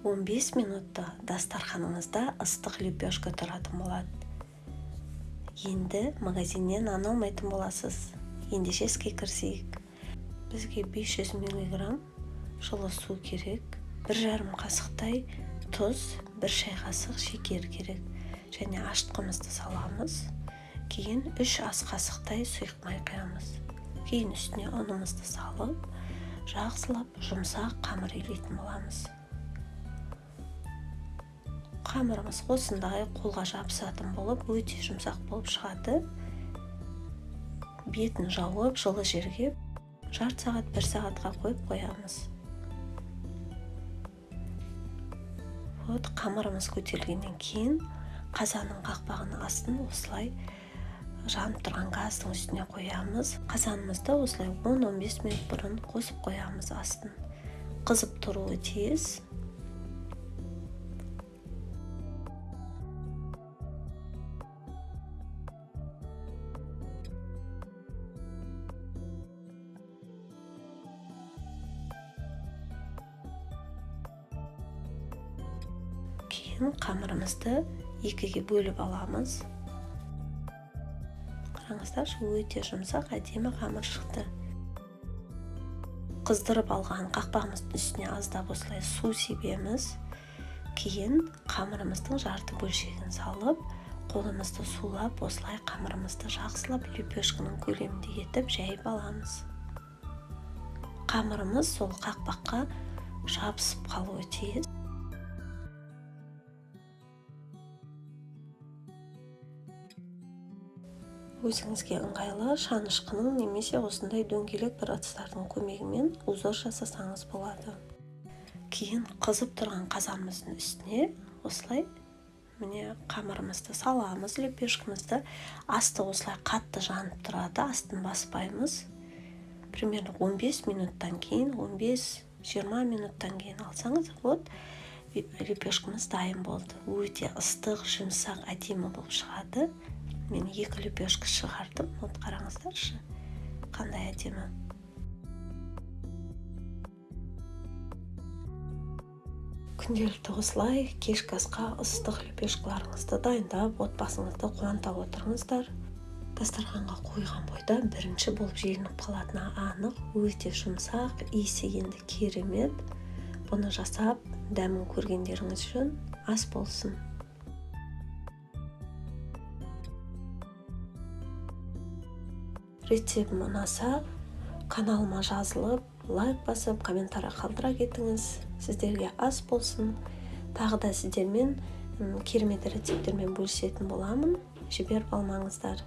15 минутта дастарханыңызда ыстық лепешка тұратын болады. Енді магазиннен ана алмайтын боласыз. Ендеше іске кірісейік. Бізге 500 мг жылы су керек, 1,5 қасықтай тұз, 1 шай қасық шекер керек. Және ашытқымызды саламыз. Кейін 3 ас қасықтай сұйық май құямыз. Кейін үстіне ұнымызды салып, жақсылап жұмсақ қамыр илейтін боламыз. Қамырымыз осындай қолға жабысатын болып, өте жұмсақ болып шығады. Бетін жауып, жылы жерге жарты сағат, 1 сағатқа қойып қоямыз. Қамырымыз көтерілгеннен кейін қазанның қақпағының астын осылай жанып тұрған газдың үстіне қоямыз. Қазанымызды осылай 10-15 минут бұрын қосып қоямыз астын. Қызып тұруы тиіс. Кейін қамырымызды екіге бөліп аламыз. Қараңыздар, өте жұмсақ, әдемі қамыр шықты. Қыздырып алған қақпағымыздың үстіне аздап осылай су себеміз. Кейін қамырымыздың жарты бөлшегін салып, қолымызды сулап, осылай қамырымызды жақсылап лепешканың көлемінде етіп жайып аламыз. Қамырымыз сол қақпаққа жабысып қалуы тиіс. Өзіңізге ыңғайлы шанышқының немесе осындай дөңгелек бір ыдыстардың көмегімен узор жасасаңыз болады. Кейін қызып тұрған қазанымыздың үстіне осылай міне қамырымызды саламыз, лепешкамызды. Асты осылай қатты жанып тұрады, астын баспаймыз. Примерно 15 минуттан кейін, 15-20 минуттан кейін алсаңыз, лепешкамыз дайын болды. Өте ыстық, жұмсақ, әдемі болып шығады. Мен 2 лепешка шығардым. Қараңыздаршы, қандай әдемі. Күнделікті осылай кешкі асқа ыстық лепешкаларыңызды дайындап, отбасыңызды қуанта отырыңыздар. Дастарханға қойған бойда бірінші болып желініп қалатыны анық, өте жұмсақ, иісі енді керемет. Бұны жасап, дәмін көргендеріңіз үшін ас болсын. Рецептім ұнаса, каналыма жазылып, лайк басып, комментарий қалдыра кетіңіз. Сіздерге ас болсын. Тағы да сіздермен керемет рецепттермен бөлісетін боламын. Жіберіп алмаңыздар.